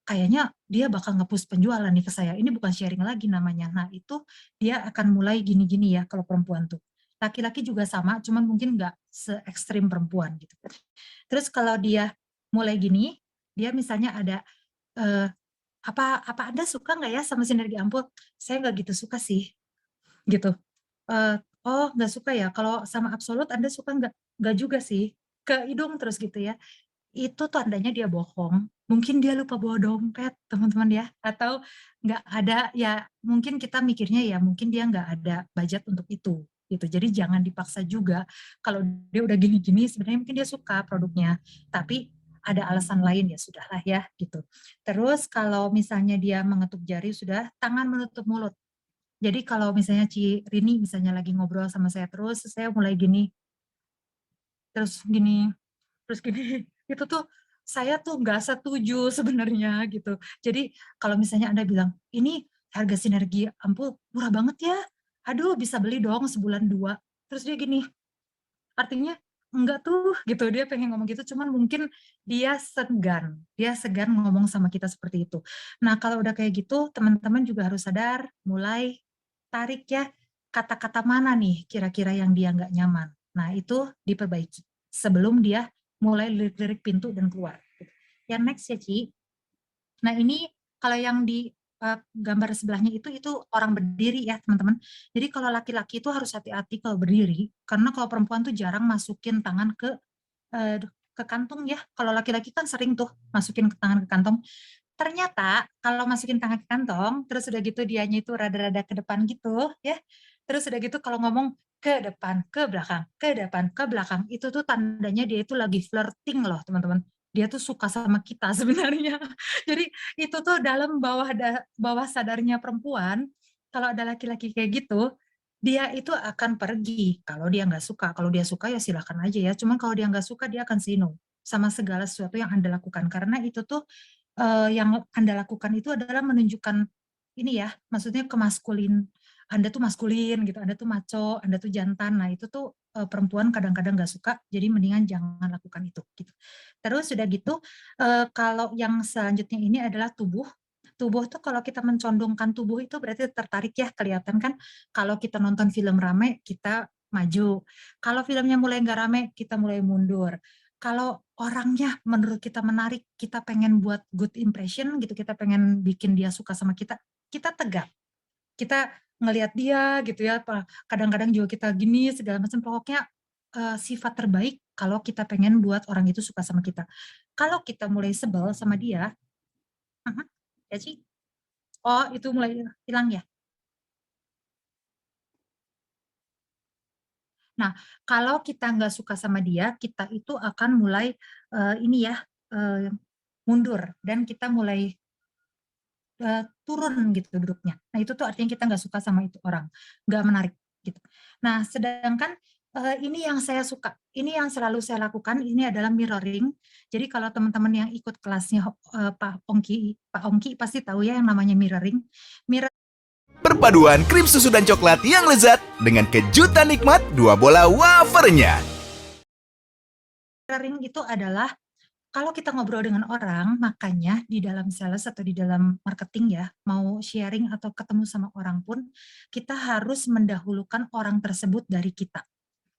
kayaknya dia bakal nge-push penjualan nih ke saya, ini bukan sharing lagi namanya. Nah itu dia akan mulai gini-gini ya kalau perempuan tuh. Laki-laki juga sama, cuman mungkin nggak se-ekstrim perempuan gitu. Terus kalau dia mulai gini, dia misalnya ada, eee apa apa Anda suka nggak ya sama sinergi ampul? Saya nggak gitu suka sih, gitu. Oh nggak suka ya? Kalau sama absolut Anda suka nggak? Nggak juga sih, ke hidung terus gitu ya. Itu tandanya dia bohong, mungkin dia lupa bawa dompet teman-teman ya, atau nggak ada ya mungkin kita mikirnya ya mungkin dia nggak ada budget untuk itu, gitu. Jadi jangan dipaksa juga, kalau dia udah gini-gini sebenarnya mungkin dia suka produknya, tapi ada alasan lain ya sudahlah ya, gitu. Terus kalau misalnya dia mengetuk jari sudah, tangan menutup mulut. Jadi kalau misalnya Rini misalnya lagi ngobrol sama saya terus, saya mulai gini, terus gini, terus gini, itu tuh saya tuh nggak setuju sebenarnya gitu. Jadi kalau misalnya Anda bilang, "Ini harga sinergi ampul murah banget ya, aduh bisa beli dong sebulan 2." Terus dia gini, artinya, "Enggak tuh," gitu, dia pengen ngomong gitu, cuman mungkin dia segan ngomong sama kita seperti itu. Nah, kalau udah kayak gitu, teman-teman juga harus sadar, mulai tarik ya, kata-kata mana nih kira-kira yang dia nggak nyaman. Nah, itu diperbaiki, sebelum dia mulai lirik-lirik pintu dan keluar, gitu. Yang next ya, Ci. Nah ini kalau yang di, gambar sebelahnya itu orang berdiri ya teman-teman. Jadi kalau laki-laki itu harus hati-hati kalau berdiri, karena kalau perempuan tuh jarang masukin tangan ke kantung ya. Kalau laki-laki kan sering tuh masukin ke tangan ke kantong. Ternyata kalau masukin tangan ke kantong, terus udah gitu dianya itu rada-rada ke depan gitu ya, terus udah gitu kalau ngomong ke depan, ke belakang, ke depan, ke belakang, itu tuh tandanya dia itu lagi flirting loh teman-teman. Dia tuh suka sama kita sebenarnya. Jadi itu tuh dalam bawah sadarnya perempuan, kalau ada laki-laki kayak gitu, dia itu akan pergi kalau dia nggak suka. Kalau dia suka ya silakan aja ya, cuman kalau dia nggak suka dia akan say no sama segala sesuatu yang Anda lakukan. Karena itu tuh yang Anda lakukan itu adalah menunjukkan ini ya, maksudnya Anda tuh maskulin gitu, Anda tuh macho, Anda tuh jantan. Nah itu tuh, perempuan kadang-kadang nggak suka, jadi mendingan jangan lakukan itu, gitu. Terus sudah gitu, kalau yang selanjutnya ini adalah tubuh. Tubuh tuh kalau kita mencondongkan tubuh itu berarti tertarik ya, kelihatan kan kalau kita nonton film rame, kita maju. Kalau filmnya mulai nggak rame, kita mulai mundur. Kalau orangnya menurut kita menarik, kita pengen buat good impression gitu, kita pengen bikin dia suka sama kita, kita tegak. Kita ngelihat dia gitu ya, kadang-kadang juga kita gini segala macam, pokoknya, sifat terbaik kalau kita pengen buat orang itu suka sama kita. Kalau kita mulai sebel sama dia mhm, ya Ci? Oh itu mulai hilang ya? Nah, kalau kita nggak suka sama dia, kita itu akan mulai, ini ya, eee, mundur dan kita mulai, turun gitu duduknya. Nah, itu tuh artinya kita nggak suka sama itu orang, nggak menarik gitu. Nah, sedangkan, ini yang saya suka, ini yang selalu saya lakukan, ini adalah mirroring. Jadi kalau teman-teman yang ikut kelasnya Pak Ongki pasti tahu ya yang namanya mirroring. Perpaduan krim susu dan coklat yang lezat dengan kejutan nikmat 2 bola wafernya. Mirroring itu adalah kalau kita ngobrol dengan orang, makanya di dalam sales atau di dalam marketing ya, mau sharing atau ketemu sama orang pun, kita harus mendahulukan orang tersebut dari kita.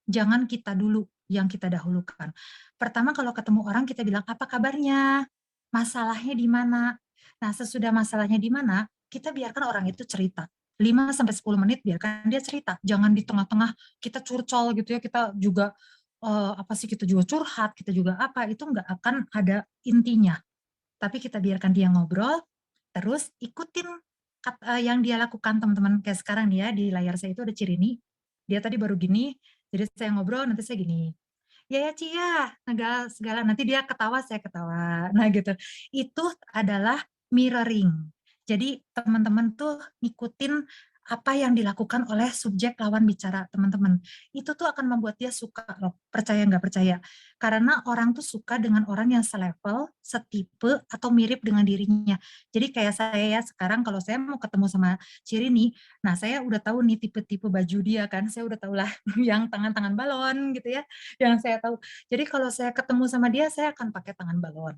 Jangan kita dulu yang kita dahulukan. Pertama kalau ketemu orang kita bilang, "Apa kabarnya? Masalahnya di mana?" Nah, sesudah masalahnya di mana, kita biarkan orang itu cerita. 5 sampai 10 menit biarkan dia cerita. Jangan di tengah-tengah kita curcol gitu ya, kita juga, apa sih, kita juga curhat, kita juga apa, itu nggak akan ada intinya. Tapi kita biarkan dia ngobrol, terus ikutin yang dia lakukan teman-teman. Kayak sekarang nih ya, di layar saya itu ada Cirini, dia tadi baru gini, jadi saya ngobrol, nanti saya gini, "Ya ya, Ci, ya," segala segala, nanti dia ketawa, saya ketawa. Nah gitu, itu adalah mirroring. Jadi teman-teman tuh ngikutin apa yang dilakukan oleh subjek lawan bicara teman-teman. Itu tuh akan membuat dia suka loh, percaya nggak percaya. Karena orang tuh suka dengan orang yang selevel, setipe, atau mirip dengan dirinya. Jadi kayak saya ya, sekarang kalau saya mau ketemu sama Cirini, nah saya udah tahu nih tipe-tipe baju dia kan, saya udah tahu lah yang tangan-tangan balon gitu ya, yang saya tahu. Jadi kalau saya ketemu sama dia, saya akan pakai tangan balon,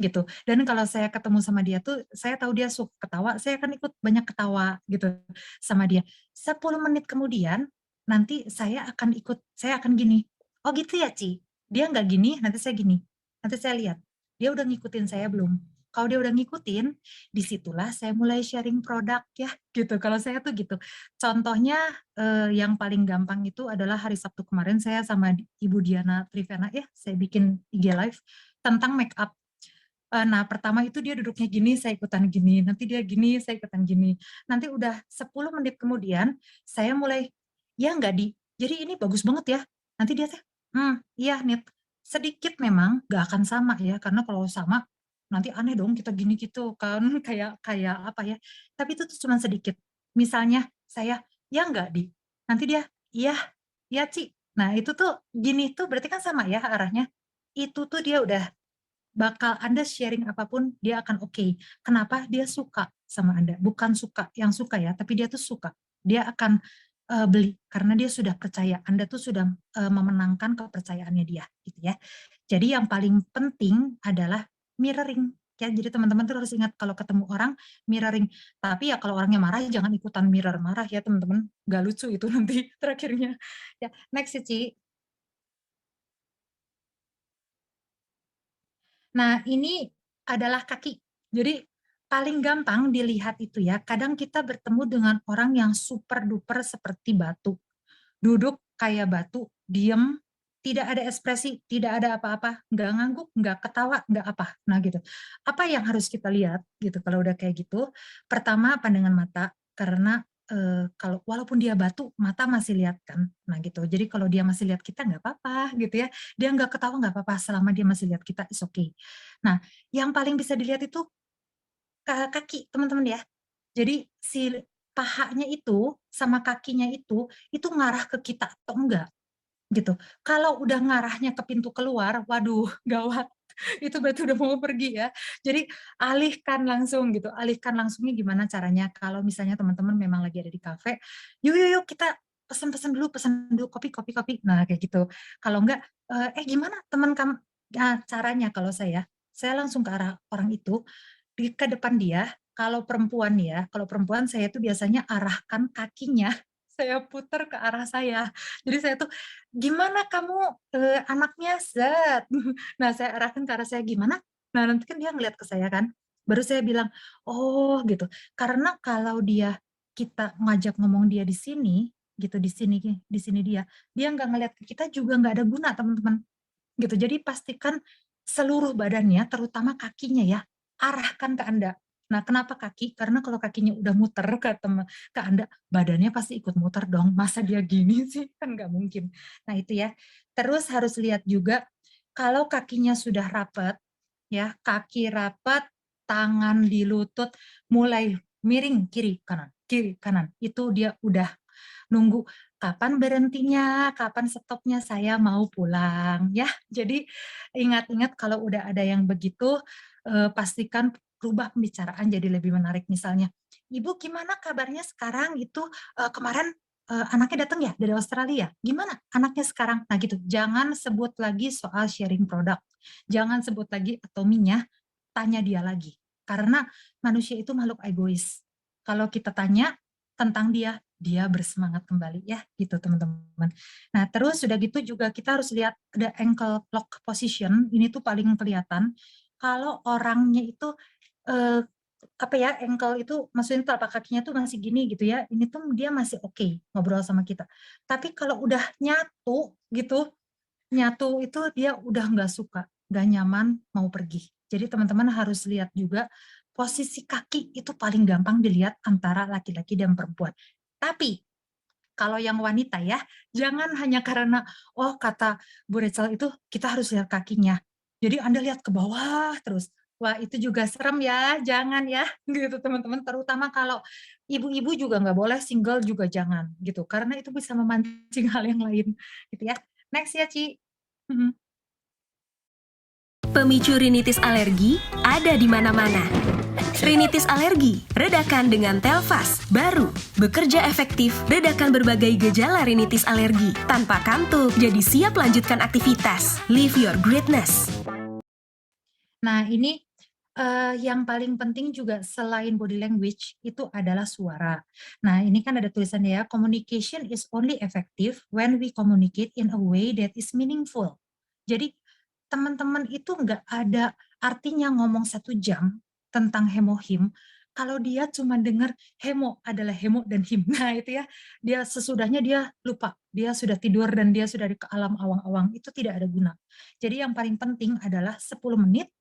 gitu. Dan kalau saya ketemu sama dia tuh, saya tahu dia suka ketawa, saya akan ikut banyak ketawa gitu sama dia. 10 menit kemudian, nanti saya akan gini, "Oh gitu ya, Ci? Dia nggak gini, nanti saya gini." Nanti saya lihat, dia udah ngikutin saya belum? Kalau dia udah ngikutin, disitulah saya mulai sharing produk ya, gitu. Kalau saya tuh gitu. Contohnya, yang paling gampang itu adalah hari Sabtu kemarin saya sama Ibu Diana Trivena ya, saya bikin IG live tentang make up. Nah, pertama itu dia duduknya gini, saya ikutan gini, nanti dia gini, saya ikutan gini. Nanti udah 10 menit kemudian, saya mulai, "Ya nggak, Di? Jadi ini bagus banget ya?" Nanti dia teh, iya, Nit." Sedikit memang, nggak akan sama ya, karena kalau sama, nanti aneh dong kita gini gitu kan, kayak kayak apa ya, tapi itu tuh cuman sedikit. Misalnya saya, "Ya nggak, Di?" Nanti dia, "Iya, iya, Ci." Nah, itu tuh gini tuh berarti kan sama ya arahnya. Itu tuh dia udah bakal Anda sharing apapun dia akan oke. Kenapa? Dia suka sama Anda, bukan suka yang suka ya, tapi dia tuh suka. Dia akan, beli karena dia sudah percaya, Anda tuh sudah, memenangkan kepercayaannya dia, gitu ya. Jadi yang paling penting adalah mirroring, ya. Jadi teman-teman tuh harus ingat kalau ketemu orang mirroring. Tapi ya kalau orangnya marah jangan ikutan mirror marah ya teman-teman, nggak lucu itu nanti terakhirnya. Ya, next ya, Ci. Nah, ini adalah kaki. Jadi paling gampang dilihat itu ya, kadang kita bertemu dengan orang yang super duper seperti batu. Duduk kayak batu, diem, tidak ada ekspresi, tidak ada apa-apa, nggak ngangguk, nggak ketawa, nggak apa. Nah gitu. Apa yang harus kita lihat gitu kalau udah kayak gitu? Pertama pandangan mata, karena kalau walaupun dia batu, mata masih lihat kan. Nah gitu. Jadi kalau dia masih lihat kita nggak apa-apa gitu ya. Dia nggak ketawa nggak apa-apa selama dia masih lihat kita, is okay. Nah, yang paling bisa dilihat itu kaki teman-teman ya. Jadi si pahanya itu sama kakinya itu ngarah ke kita atau enggak, gitu. Kalau udah ngarahnya ke pintu keluar, waduh gawat, itu berarti udah mau pergi ya. Jadi alihkan langsung gitu, alihkan langsungnya gimana caranya, kalau misalnya teman-teman memang lagi ada di kafe, "Yuk yuk yuk kita pesen dulu kopi kopi kopi." Nah kayak gitu. Kalau enggak, gimana teman kamu?" Nah caranya kalau saya langsung ke arah orang itu, ke depan dia, kalau perempuan ya, kalau perempuan saya tuh biasanya arahkan kakinya saya puter ke arah saya. Jadi saya tuh, "Gimana kamu, anaknya?" Nah, saya arahkan ke arah saya, "Gimana?" Nah, nanti kan dia ngelihat ke saya kan, baru saya bilang, "Oh," gitu. Karena kalau kita ngajak ngomong dia di sini, gitu, di sini dia nggak ngelihat ke kita juga nggak ada guna, teman-teman. Gitu. Jadi pastikan seluruh badannya, terutama kakinya ya, arahkan ke Anda. Nah, kenapa kaki? Karena kalau kakinya udah muter ke Anda, badannya pasti ikut muter dong. Masa dia gini sih? Kan nggak mungkin. Nah, itu ya. Terus harus lihat juga kalau kakinya sudah rapat, ya, kaki rapat, tangan di lutut, mulai miring kiri kanan. Itu dia udah nunggu kapan berhentinya, kapan stopnya, saya mau pulang ya. Jadi ingat-ingat kalau udah ada yang begitu, pastikan rubah pembicaraan jadi lebih menarik. Misalnya, "Ibu gimana kabarnya sekarang itu, kemarin, anaknya datang ya dari Australia? Gimana anaknya sekarang?" Nah gitu, jangan sebut lagi soal sharing produk, jangan sebut lagi atominya, tanya dia lagi. Karena manusia itu makhluk egois. Kalau kita tanya tentang dia, dia bersemangat kembali ya, gitu teman-teman. Nah, terus sudah gitu juga kita harus lihat ada ankle lock position, ini tuh paling kelihatan kalau orangnya itu, eee, apa ya, ankle itu maksudnya telapak kakinya tuh masih gini gitu ya, ini tuh dia masih oke ngobrol sama kita. Tapi kalau udah nyatu gitu, nyatu itu dia udah nggak suka, nggak nyaman, mau pergi. Jadi teman-teman harus lihat juga posisi kaki itu paling gampang dilihat antara laki-laki dan perempuan. Tapi kalau yang wanita ya, jangan hanya karena, oh kata Bu Rachel itu kita harus lihat kakinya. Jadi Anda lihat ke bawah terus. Wah itu juga serem ya, jangan ya gitu teman-teman. Terutama kalau ibu-ibu juga nggak boleh, single juga jangan gitu. Karena itu bisa memancing hal yang lain gitu ya. Next ya Ci. Mhm. Pemicu rinitis alergi ada di mana-mana. Rinitis alergi, redakan dengan Telfast, baru, bekerja efektif, redakan berbagai gejala rinitis alergi, tanpa kantuk, jadi siap lanjutkan aktivitas. Live your greatness. Nah ini yang paling penting juga selain body language itu adalah suara. Nah ini kan ada tulisannya ya, communication is only effective when we communicate in a way that is meaningful. Jadi teman-teman itu nggak ada artinya ngomong 1 jam tentang hemohim, kalau dia cuma dengar hemo adalah hemo dan him. Nah itu ya, dia sesudahnya dia lupa, dia sudah tidur dan dia sudah di ke alam awang-awang, itu tidak ada guna. Jadi yang paling penting adalah 10 menit,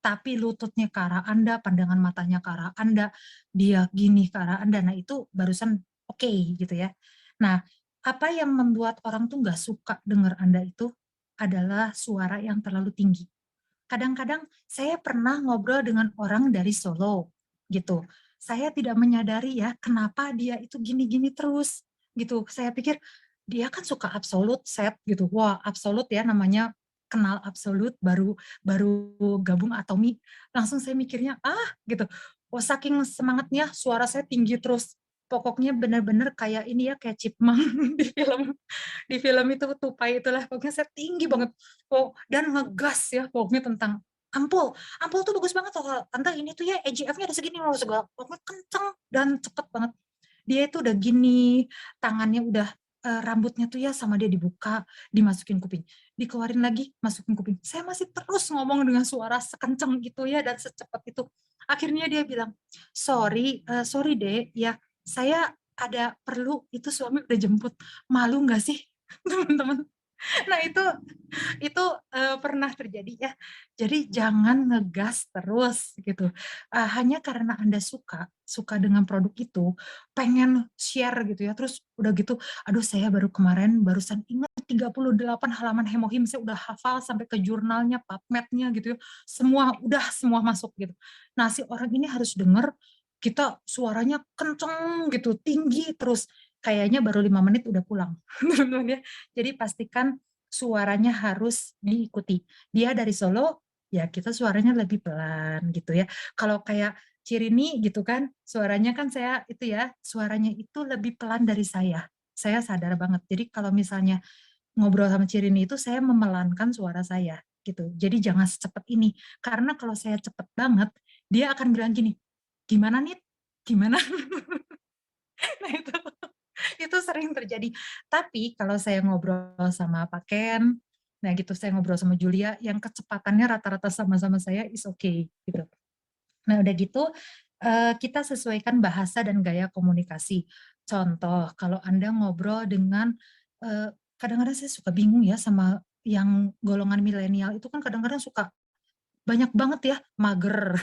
tapi lututnya ke arah Anda, pandangan matanya ke arah Anda, dia gini ke arah Anda. Nah itu barusan oke gitu ya. Nah, apa yang membuat orang tuh nggak suka dengar Anda itu adalah suara yang terlalu tinggi. Kadang-kadang saya pernah ngobrol dengan orang dari Solo, gitu. Saya tidak menyadari ya, kenapa dia itu gini-gini terus, gitu. Saya pikir, dia kan suka Absolut Set gitu. Wah, Absolut ya namanya, kenal Absolut, baru baru gabung Atomi. Langsung saya mikirnya, ah gitu. Wah, saking semangatnya suara saya tinggi terus. Pokoknya benar-benar kayak ini ya, kayak chipmunk di film itu Tupai itulah, pokoknya saya tinggi banget. Oh, dan ngegas ya pokoknya tentang ampul. Ampul tuh bagus banget loh, Tante, ini tuh ya EGF-nya ada segini loh, segala pokoknya kenceng dan cepet banget. Dia itu udah gini, tangannya udah, rambutnya tuh ya sama dia dibuka, dimasukin kuping, dikeluarin lagi, masukin kuping. Saya masih terus ngomong dengan suara sekenceng itu ya dan secepat itu. Akhirnya dia bilang, "Sorry, sorry Dek, ya saya ada perlu, itu suami udah jemput." Malu nggak sih teman-teman? Nah itu, pernah terjadi ya. Jadi jangan ngegas terus gitu, hanya karena Anda suka dengan produk itu, pengen share gitu ya, terus udah gitu, "Aduh saya baru kemarin barusan ingat 38 halaman hemohim, saya udah hafal sampai ke jurnalnya, PubMed-nya gitu ya, semua masuk," gitu. Nah si orang ini harus denger, kita suaranya kenceng gitu, tinggi terus, kayaknya baru 5 menit udah pulang, teman-teman ya. Jadi pastikan suaranya harus diikuti. Dia dari Solo, ya kita suaranya lebih pelan gitu ya. Kalau kayak Cirini gitu kan, suaranya kan saya itu ya, suaranya itu lebih pelan dari saya. Saya sadar banget. Jadi kalau misalnya ngobrol sama Cirini itu saya memelankan suara saya gitu. Jadi jangan secepat ini. Karena kalau saya cepet banget, dia akan bilang gini, "Gimana nih? Gimana?" Nah itu. Itu sering terjadi. Tapi kalau saya ngobrol sama Pak Ken, nah gitu, saya ngobrol sama Julia, yang kecepatannya rata-rata sama-sama saya is okay gitu. Nah udah gitu, kita sesuaikan bahasa dan gaya komunikasi. Contoh, kalau Anda ngobrol dengan, kadang-kadang saya suka bingung ya sama yang golongan milenial itu kan kadang-kadang suka banyak banget ya, mager.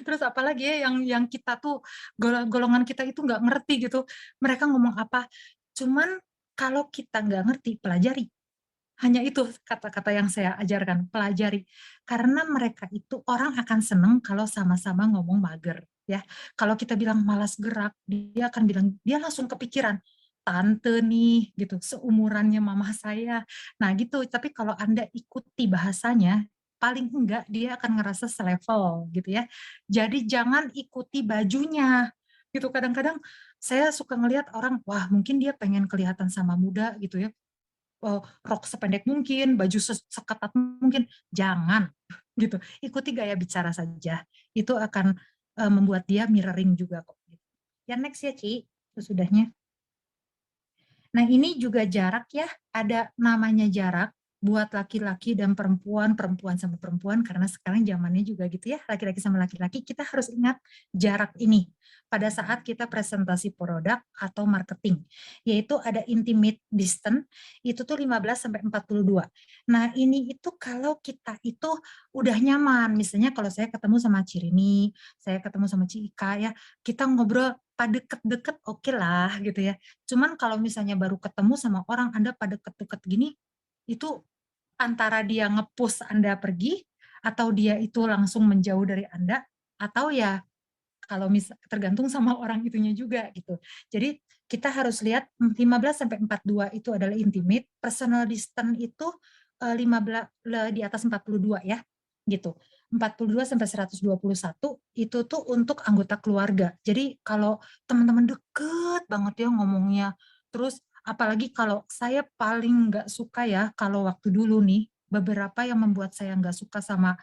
Terus apalagi ya yang kita tuh golongan kita itu nggak ngerti gitu, mereka ngomong apa. Cuman kalau kita nggak ngerti, pelajari. Hanya itu kata-kata yang saya ajarkan, pelajari. Karena mereka itu orang akan seneng kalau sama-sama ngomong mager, ya. Kalau kita bilang malas gerak, dia akan bilang, dia langsung kepikiran, tante nih, gitu, seumurannya mama saya. Nah gitu, tapi kalau Anda ikuti bahasanya, paling enggak dia akan ngerasa selevel, gitu ya. Jadi jangan ikuti bajunya, gitu. Kadang-kadang saya suka ngelihat orang, wah mungkin dia pengen kelihatan sama muda, gitu ya, rok sependek mungkin, baju seketat mungkin, jangan, gitu. Ikuti gaya bicara saja, itu akan, membuat dia mirroring juga kok. Ya next ya Ci, sesudahnya. Nah ini juga jarak ya, ada namanya jarak buat laki-laki dan perempuan, perempuan sama perempuan, karena sekarang zamannya juga gitu ya, laki-laki sama laki-laki, kita harus ingat jarak ini pada saat kita presentasi produk atau marketing, yaitu ada intimate distance, itu tuh 15 sampai 42. Nah ini itu kalau kita itu udah nyaman, misalnya kalau saya ketemu sama Cirini, saya ketemu sama Cika ya, kita ngobrol pada deket-deket oke lah gitu ya. Cuman kalau misalnya baru ketemu sama orang, Anda pada deket-deket gini, itu antara dia nge-push Anda pergi, atau dia itu langsung menjauh dari Anda, atau ya kalau tergantung sama orang itunya juga gitu. Jadi kita harus lihat 15 sampai 42 itu adalah intimate, personal distance itu 15 di atas 42 ya, gitu. 42 sampai 121 itu tuh untuk anggota keluarga. Jadi kalau teman-teman deket banget ya ngomongnya, terus apalagi kalau saya paling nggak suka ya kalau waktu dulu nih, beberapa yang membuat saya nggak suka sama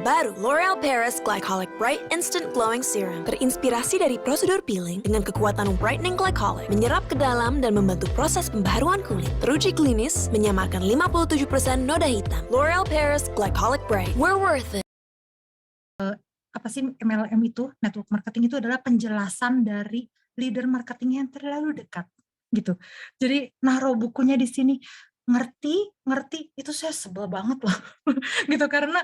Baru L'Oreal Paris Glycolic Bright Instant Glowing Serum terinspirasi dari prosedur peeling dengan kekuatan whitening glycolic, menyerap ke dalam dan membantu proses pembaharuan kulit. Teruji klinis menyamarkan 57% noda hitam. L'Oreal Paris Glycolic Bright, we're worth it. Apa sih MLM itu, network marketing itu adalah penjelasan dari leader marketing yang terlalu dekat gitu. Jadi naruh bukunya di sini, ngerti itu saya sebel banget loh gitu, karena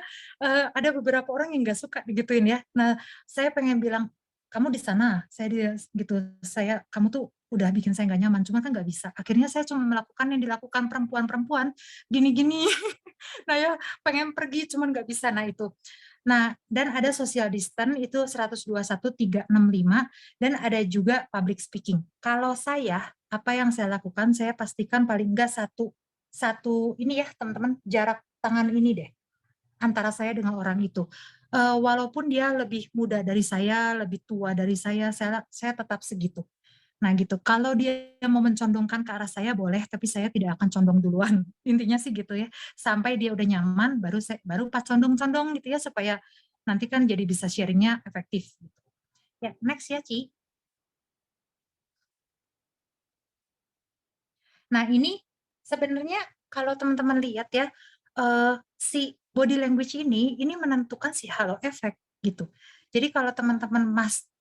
ada beberapa orang yang nggak suka digituin ya. Nah saya pengen bilang, kamu di sana, saya di gitu, kamu tuh udah bikin saya nggak nyaman, cuma kan nggak bisa. Akhirnya saya cuma melakukan yang dilakukan perempuan-perempuan gini-gini. Nah ya pengen pergi cuman nggak bisa. Nah itu. Nah, dan ada social distance itu 121.365 dan ada juga public speaking. Kalau saya, apa yang saya lakukan, saya pastikan paling enggak satu ini ya teman-teman, jarak tangan ini deh antara saya dengan orang itu. Walaupun dia lebih muda dari saya, lebih tua dari saya tetap segitu. Nah gitu, kalau dia mau mencondongkan ke arah saya boleh, tapi saya tidak akan condong duluan. Intinya sih gitu ya, sampai dia udah nyaman, baru pas condong-condong gitu ya, supaya nanti kan jadi bisa sharingnya efektif. Ya, next ya Ci. Nah ini sebenarnya kalau teman-teman lihat ya, si body language ini menentukan si halo effect gitu. Jadi kalau teman-teman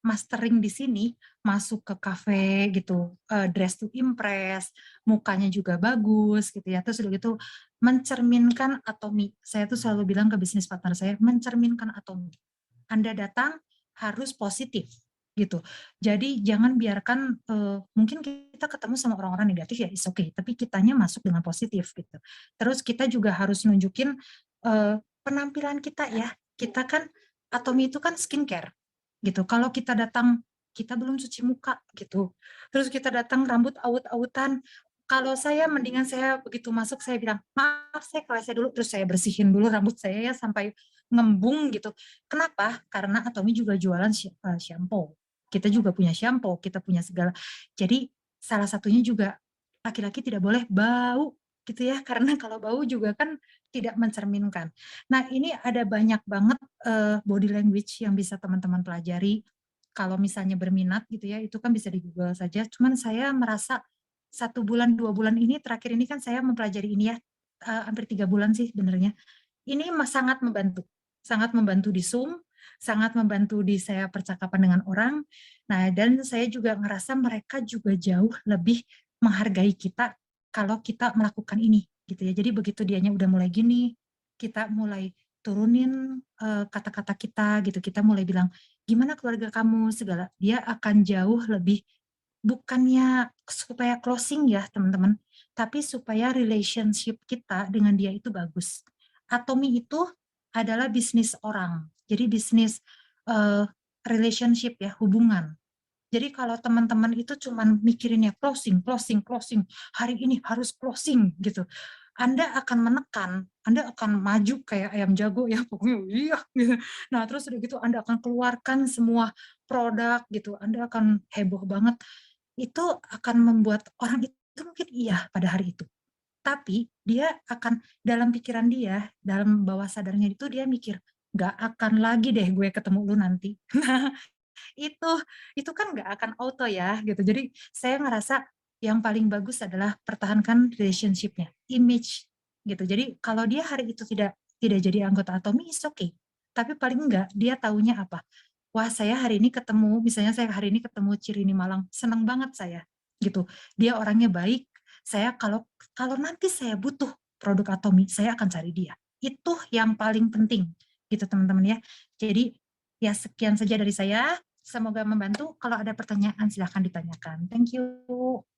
mastering di sini, masuk ke kafe gitu, dress to impress, mukanya juga bagus gitu ya, terus udah gitu mencerminkan atomi. Saya tuh selalu bilang ke bisnis partner saya, mencerminkan atomi. Anda datang harus positif gitu. Jadi jangan biarkan mungkin kita ketemu sama orang-orang negatif ya is okay, tapi kitanya masuk dengan positif gitu. Terus kita juga harus nunjukin penampilan kita ya. Kita kan Atomi itu kan skincare gitu. Kalau kita datang kita belum cuci muka gitu. Terus kita datang rambut awut-awutan. Kalau saya mendingan saya begitu masuk saya bilang, "Maaf saya kelese dulu," terus saya bersihin dulu rambut saya ya sampai ngembung gitu. Kenapa? Karena Atomi juga jualan shampoo. Kita juga punya shampoo, kita punya segala. Jadi salah satunya juga laki-laki tidak boleh bau gitu ya, karena kalau bau juga kan tidak mencerminkan. Nah ini ada banyak banget body language yang bisa teman-teman pelajari. kalau misalnya berminat gitu ya, itu kan bisa di Google saja. Cuman saya merasa 1 bulan, 2 bulan ini, terakhir ini kan saya mempelajari ini ya, hampir 3 bulan sih sebenarnya. Ini sangat membantu di Zoom, sangat membantu di saya percakapan dengan orang. Nah, dan saya juga ngerasa mereka juga jauh lebih menghargai kita kalau kita melakukan ini, gitu ya. Jadi begitu dianya udah mulai gini, kita mulai turunin, kata-kata kita gitu, kita mulai bilang, "Gimana keluarga kamu?" Segala. Dia akan jauh lebih bukannya supaya closing ya teman-teman, tapi supaya relationship kita dengan dia itu bagus. Atomi itu adalah bisnis orang, jadi bisnis, eee, relationship ya, hubungan. Jadi kalau teman-teman itu cuman mikirinnya closing closing closing, hari ini harus closing gitu, Anda akan menekan, Anda akan maju kayak ayam jago ya, pokoknya iya gitu. Nah terus udah gitu Anda akan keluarkan semua produk gitu, Anda akan heboh banget. Itu akan membuat orang itu mungkin iya pada hari itu. Tapi dia akan dalam pikiran dia, dalam bawah sadarnya itu dia mikir, "Nggak akan lagi deh gue ketemu lu nanti." Nah, itu itu kan nggak akan auto ya gitu. Jadi saya ngerasa yang paling bagus adalah pertahankan relationship-nya, image gitu. Jadi kalau dia hari itu tidak jadi anggota Atomi, it's okay. Tapi paling enggak dia taunya apa, "Wah saya hari ini ketemu," misalnya saya hari ini ketemu Cirini Malang, "seneng banget saya," gitu. "Dia orangnya baik, saya kalau kalau nanti saya butuh produk Atomi, saya akan cari dia." Itu yang paling penting gitu teman-teman ya. Jadi ya sekian saja dari saya, semoga membantu. Kalau ada pertanyaan silahkan ditanyakan. Thank you.